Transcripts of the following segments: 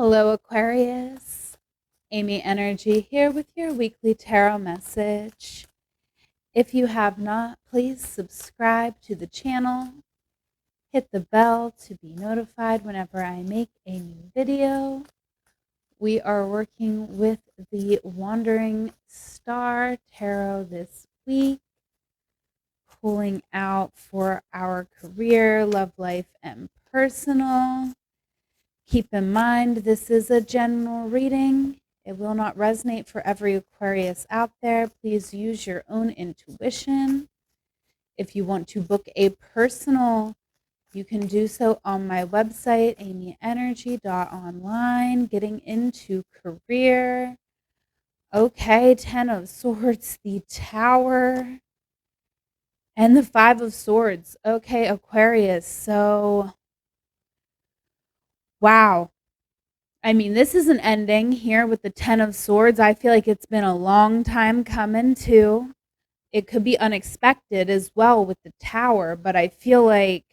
Hello, Aquarius. Amyenergy here with your weekly tarot message. If you have not, please subscribe to the channel. Hit the bell to be notified whenever I make a new video. We are working with the Wandering Star Tarot this week, pulling out for our career, love life, and personal. Keep in mind, this is a general reading. It will not resonate for every Aquarius out there. Please use your own intuition. If you want to book a personal, you can do so on my website, amyenergy.online. Getting into career. Okay, 10 of Swords, the Tower, and the 5 of Swords. Okay, Aquarius. So, wow. I mean, this is an ending here with the 10 of Swords. I feel like it's been a long time coming, too. It could be unexpected as well with the Tower, but I feel like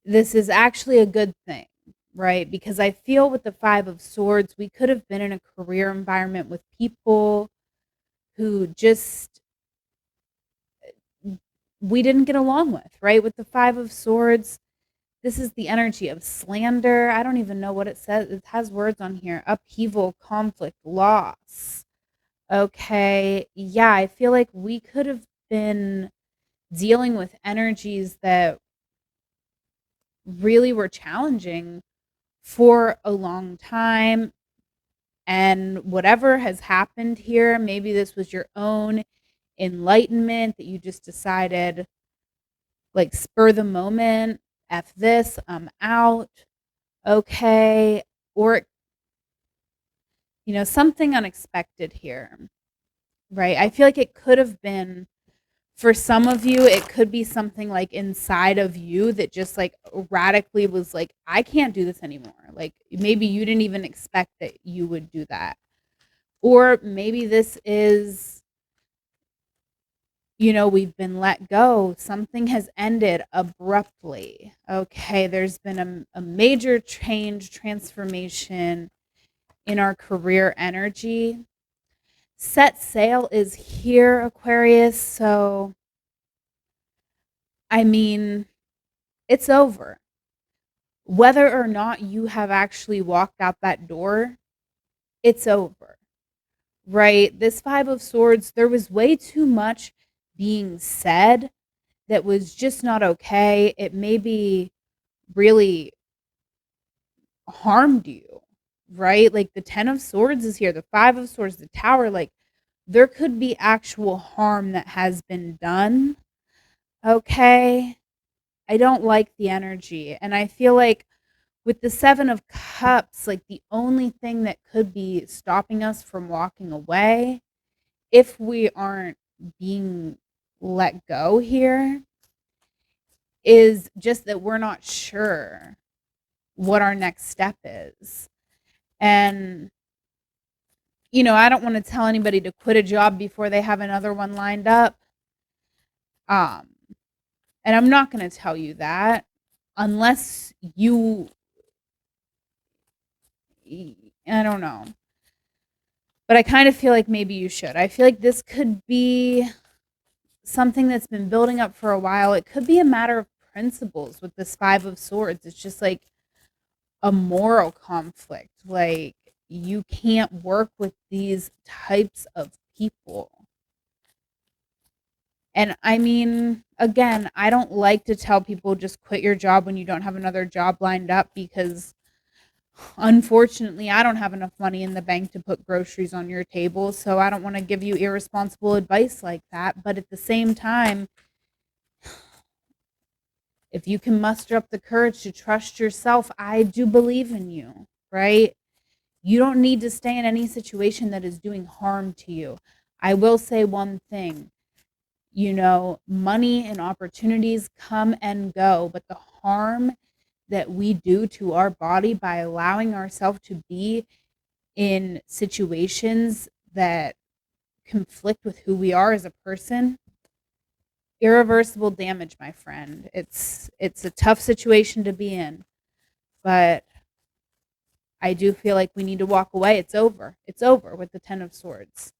this is actually a good thing, right? Because I feel with the 5 of Swords, we could have been in a career environment with people who just we didn't get along with, right? With the 5 of Swords, this is the energy of slander. I don't even know what it says. It has words on here. Upheaval, conflict, loss. Okay. Yeah, I feel like we could have been dealing with energies that really were challenging for a long time. And whatever has happened here, maybe this was your own enlightenment that you just decided, like, spur the moment, F this, I'm out. Okay. Or, something unexpected here, right? I feel like it could have been, for some of you, it could be something like inside of you that just like radically was like, I can't do this anymore. Like maybe you didn't even expect that you would do that. Or maybe this is, we've been let go. Something has ended abruptly. Okay. There's been a major change, transformation in our career energy. Set sail is here, Aquarius. So, I mean, it's over. Whether or not you have actually walked out that door, it's over, right? This 5 of Swords, there was way too much being said that was just not okay. It maybe really harmed you, right? Like the 10 of Swords is here, the 5 of Swords, the Tower. Like there could be actual harm that has been done. Okay. I don't like the energy. And I feel like with the 7 of Cups, like the only thing that could be stopping us from walking away, if we aren't being let go here, is just that we're not sure what our next step is. And, I don't want to tell anybody to quit a job before they have another one lined up. Um, and I'm not going to tell you that unless you, I don't know. But I kind of feel like maybe you should. I feel like this could be something that's been building up for a while. It could be a matter of principles with this 5 of Swords. It's just like a moral conflict. Like you can't work with these types of people. And I mean, again, I don't like to tell people just quit your job when you don't have another job lined up because unfortunately, I don't have enough money in the bank to put groceries on your table, so I don't want to give you irresponsible advice like that. But at the same time, if you can muster up the courage to trust yourself, I do believe in you, right? You don't need to stay in any situation that is doing harm to you. I will say one thing, money and opportunities come and go, but the harm that we do to our body by allowing ourselves to be in situations that conflict with who we are as a person, irreversible damage, my friend. It's a tough situation to be in, but I do feel like we need to walk away. It's over. It's over with the Ten of Swords.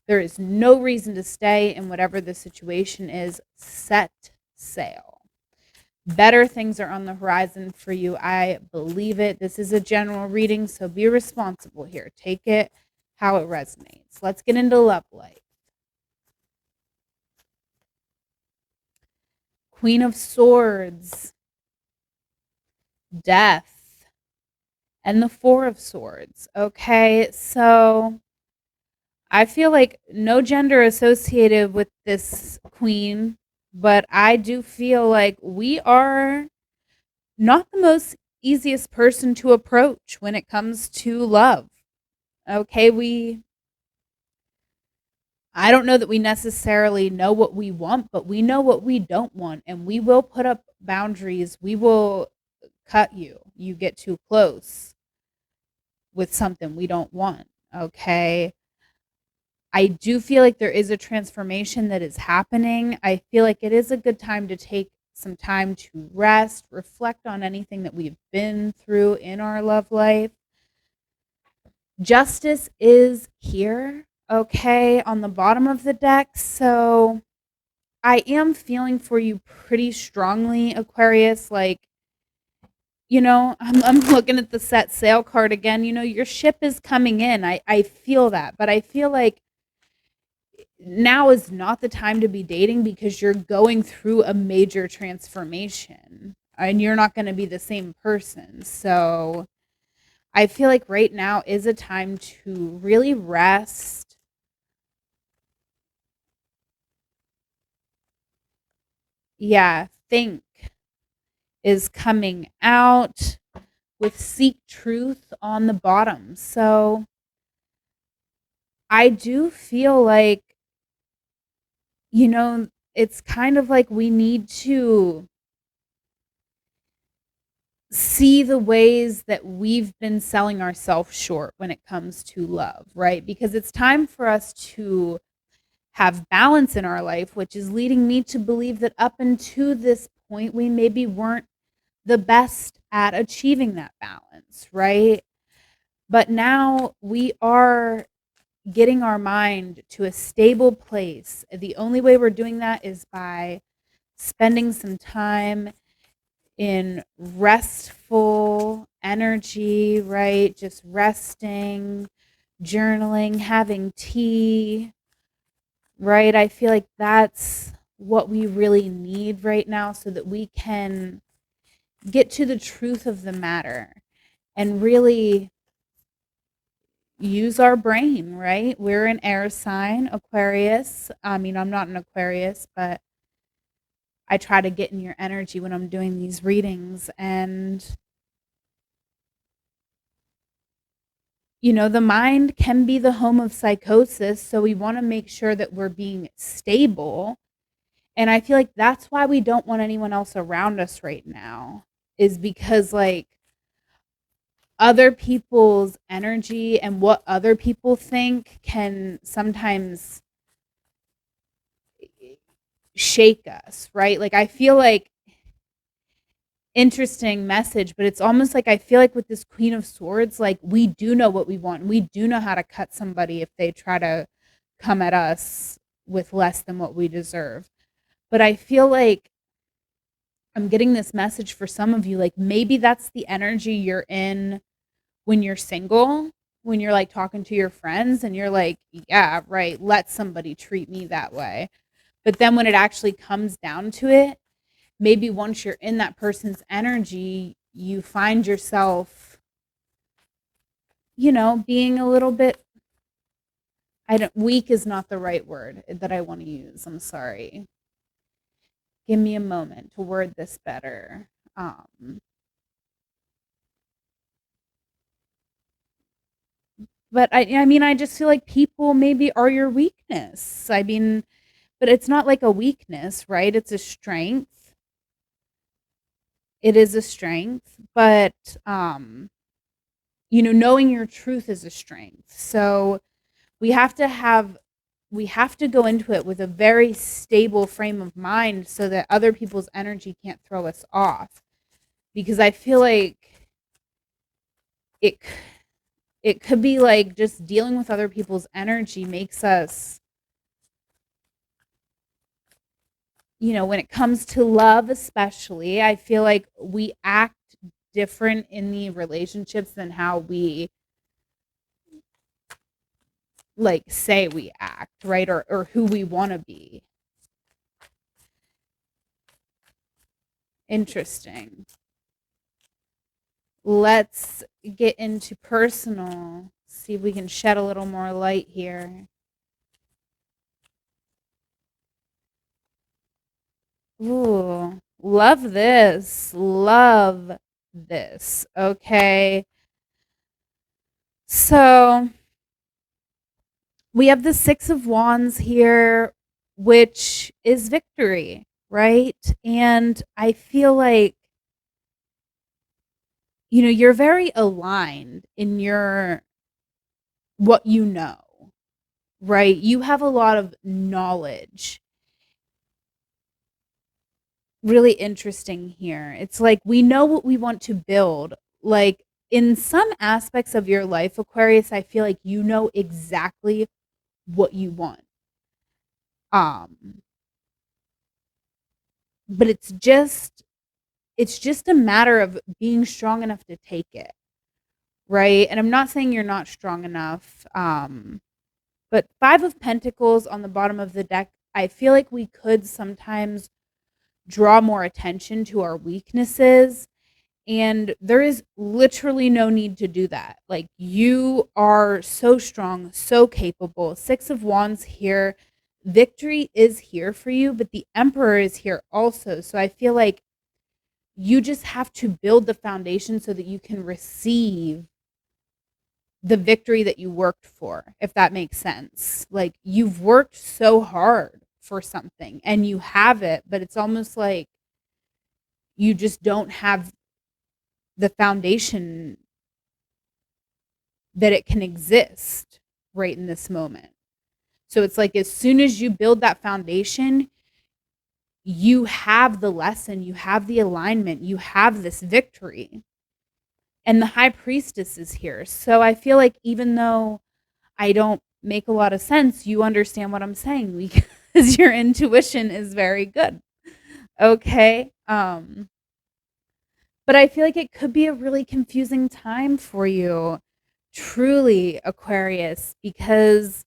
There is no reason to stay in whatever the situation is. Set sail. Better things are on the horizon for you. I believe it. This is a general reading, so be responsible here. Take it how it resonates. Let's get into love life. Queen of Swords, Death, and the Four of Swords. Okay, so I feel like no gender associated with this queen, but I do feel like we are not the most easiest person to approach when it comes to love. Okay, I don't know that we necessarily know what we want, but we know what we don't want, and we will put up boundaries. We will cut you. You get too close with something we don't want. Okay. I do feel like there is a transformation that is happening. I feel like it is a good time to take some time to rest, reflect on anything that we've been through in our love life. Justice is here, okay, on the bottom of the deck. So I am feeling for you pretty strongly, Aquarius. Like, I'm looking at the set sail card again. Your ship is coming in. I feel that. But I feel like now is not the time to be dating because you're going through a major transformation and you're not going to be the same person. So I feel like right now is a time to really rest. Yeah, think is coming out with seek truth on the bottom. So I do feel like, it's kind of like we need to see the ways that we've been selling ourselves short when it comes to love, right? Because it's time for us to have balance in our life, which is leading me to believe that up until this point, we maybe weren't the best at achieving that balance, right? But now we are getting our mind to a stable place. The only way we're doing that is by spending some time in restful energy, right? Just resting, journaling, having tea, right? I feel like that's what we really need right now so that we can get to the truth of the matter and really use our brain, right? We're an air sign, Aquarius. I mean, I'm not an Aquarius, but I try to get in your energy when I'm doing these readings. And, the mind can be the home of psychosis. So we want to make sure that we're being stable. And I feel like that's why we don't want anyone else around us right now, is because, like, other people's energy and what other people think can sometimes shake us, right? Like, I feel like, interesting message, but it's almost like I feel like with this Queen of Swords, like, we do know what we want. We do know how to cut somebody if they try to come at us with less than what we deserve. But I feel like I'm getting this message for some of you, like maybe that's the energy you're in when you're single, when you're like talking to your friends and you're like, yeah, right, let somebody treat me that way. But then when it actually comes down to it, maybe once you're in that person's energy, you find yourself, being a little bit, weak is not the right word that I want to use. I'm sorry. Give me a moment to word this better. But I mean, I just feel like people maybe are your weakness. I mean, but it's not like a weakness, right? It's a strength. It is a strength, but knowing your truth is a strength. So we have to go into it with a very stable frame of mind so that other people's energy can't throw us off. Because I feel like it it could be like just dealing with other people's energy makes us, when it comes to love especially, I feel like we act different in the relationships than how we like say we act, right? Or who we want to be. Interesting. Let's get into personal. See if we can shed a little more light here. Ooh, love this. Love this. Okay. So we have the Six of Wands here, which is victory, right? And I feel like, you're very aligned in what you know, right? You have a lot of knowledge. Really interesting here. It's like we know what we want to build. Like in some aspects of your life, Aquarius, I feel like you know exactly what you want. Um, but it's just a matter of being strong enough to take it, right? And I'm not saying you're not strong enough. But Five of Pentacles on the bottom of the deck, I feel like we could sometimes draw more attention to our weaknesses. And there is literally no need to do that. Like, you are so strong, so capable. Six of Wands here. Victory is here for you, but the Emperor is here also. So I feel like you just have to build the foundation so that you can receive the victory that you worked for, if that makes sense. Like, you've worked so hard for something and you have it, but it's almost like you just don't have the foundation that it can exist right in this moment. So it's like as soon as you build that foundation, you have the lesson, you have the alignment, you have this victory. And the High Priestess is here. So I feel like even though I don't make a lot of sense, you understand what I'm saying because your intuition is very good. Okay? But I feel like it could be a really confusing time for you, truly, Aquarius, because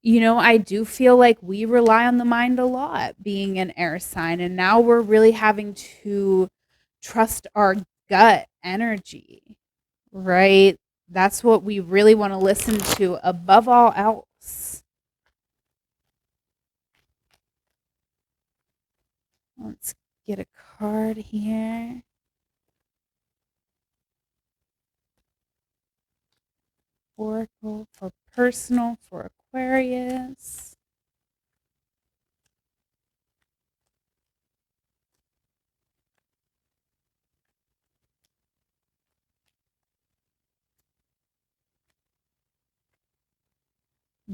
I do feel like we rely on the mind a lot being an air sign, and now we're really having to trust our gut energy, right? That's what we really want to listen to above all else. Let's get a card here. Oracle for personal for Aquarius.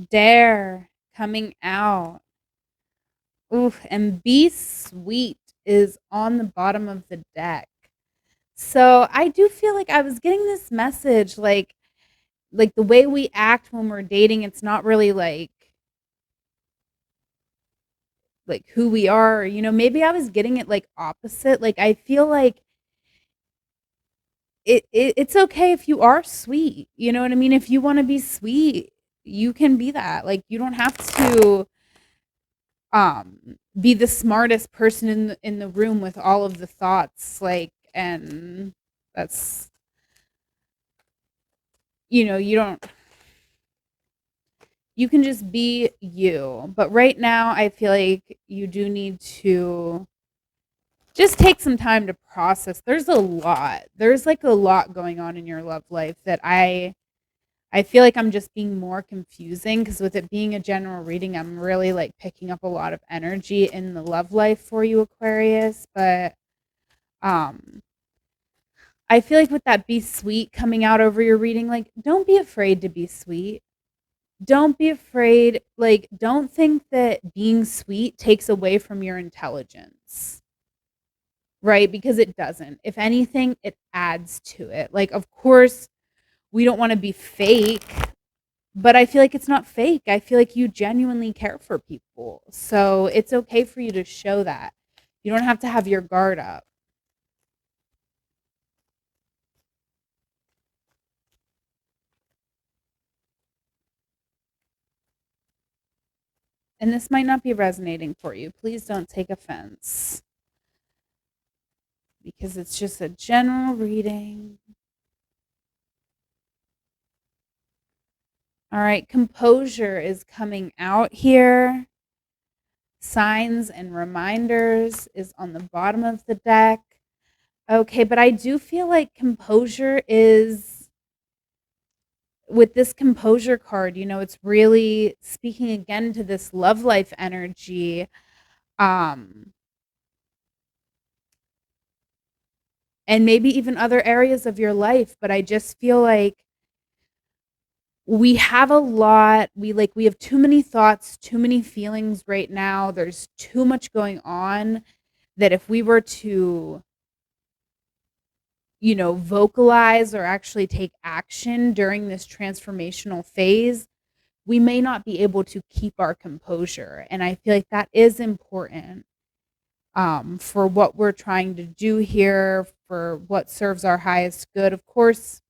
Dare coming out. Oof, and Be Sweet is on the bottom of the deck. So I do feel like I was getting this message like the way we act when we're dating, it's not really like who we are. Maybe I was getting it like opposite. Like I feel like it's okay if you are sweet. You know what I mean? If you want to be sweet, you can be that. Like you don't have to be the smartest person in the room with all of the thoughts, like, and that's, you don't, you can just be you. But right now I feel like you do need to just take some time to process. There's like a lot going on in your love life that I feel like I'm just being more confusing, because with it being a general reading, I'm really like picking up a lot of energy in the love life for you, Aquarius. But um I feel like with that Be Sweet coming out over your reading, like, don't be afraid to be sweet. Don't be afraid. Like, don't think that being sweet takes away from your intelligence. right? Because it doesn't. If anything, it adds to it. Like, of course, we don't want to be fake, but I feel like it's not fake. I feel like you genuinely care for people. So it's okay for you to show that. You don't have to have your guard up. And this might not be resonating for you. Please don't take offense because it's just a general reading. All right, composure is coming out here. Signs and reminders is on the bottom of the deck. Okay, but I do feel like composure is with this composure card, it's really speaking again to this love life energy. Um and maybe even other areas of your life, but I just feel like we have a lot we have too many thoughts, too many feelings right now. There's too much going on that if we were to vocalize or actually take action during this transformational phase, we may not be able to keep our composure. And I feel like that is important for what we're trying to do here, for what serves our highest good. Of course,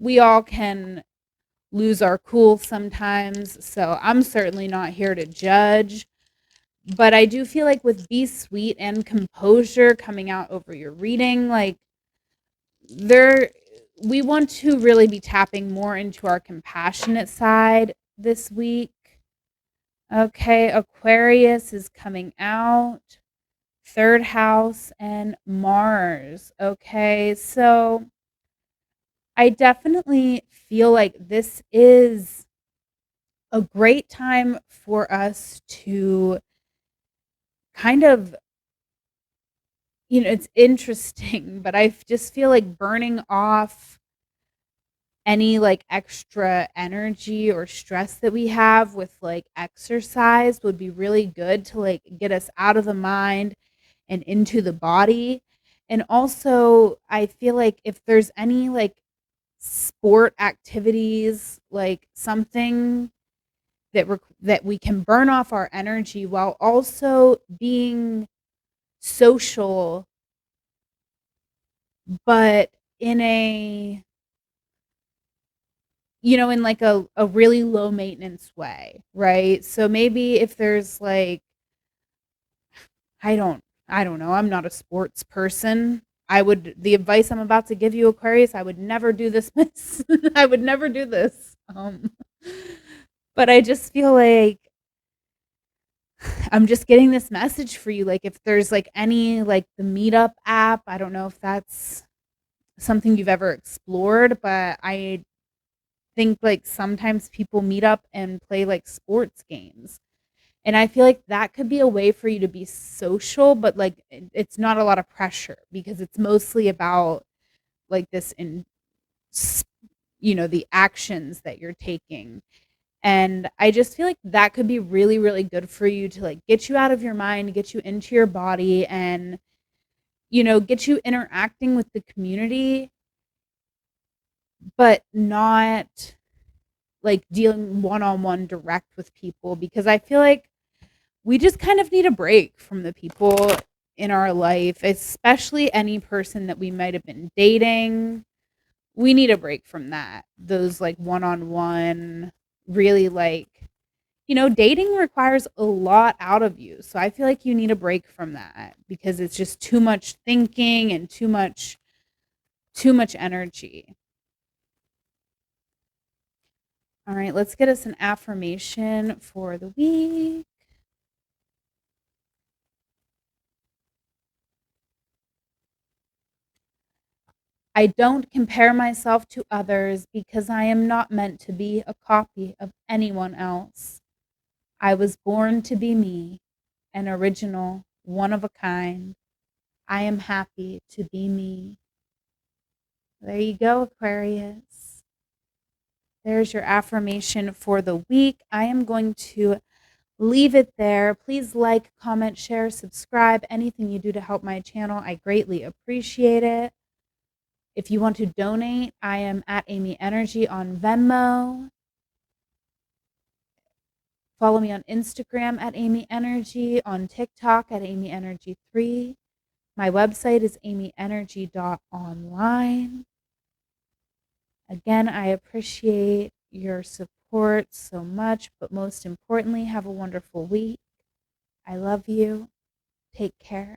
we all can lose our cool sometimes. So I'm certainly not here to judge. But I do feel like with Be Sweet and composure coming out over your reading, like there we want to really be tapping more into our compassionate side this week. Okay, Aquarius is coming out. Third house and Mars. Okay, so I definitely feel like this is a great time for us to kind of, it's interesting, but I just feel like burning off any like extra energy or stress that we have with like exercise would be really good to like get us out of the mind and into the body. And also, I feel like if there's any like sport activities, like something that we can burn off our energy while also being social, but in a in like a really low maintenance way, right? So maybe if there's like I don't I don't know, I'm not a sports person. The advice I'm about to give you, Aquarius, I would never do this, miss. I would never do this. But I just feel like I'm just getting this message for you. Like if there's like any like the Meetup app, I don't know if that's something you've ever explored, but I think like sometimes people meet up and play like sports games. And I feel like that could be a way for you to be social, but like it's not a lot of pressure because it's mostly about like this the actions that you're taking. And I just feel like that could be really, really good for you to like get you out of your mind, get you into your body, and get you interacting with the community, but not like dealing one on one direct with people because I feel like we just kind of need a break from the people in our life, especially any person that we might have been dating. We need a break from that. Those like one on one, really like, dating requires a lot out of you. So I feel like you need a break from that because it's just too much thinking and too much energy. All right, let's get us an affirmation for the week. I don't compare myself to others because I am not meant to be a copy of anyone else. I was born to be me, an original, one of a kind. I am happy to be me. There you go, Aquarius. There's your affirmation for the week. I am going to leave it there. Please like, comment, share, subscribe. Anything you do to help my channel, I greatly appreciate it. If you want to donate, I am at amyenergy on Venmo. Follow me on Instagram at amyenergy, on TikTok at amyenergy3. My website is amyenergy.online. Again, I appreciate your support so much, but most importantly, have a wonderful week. I love you. Take care.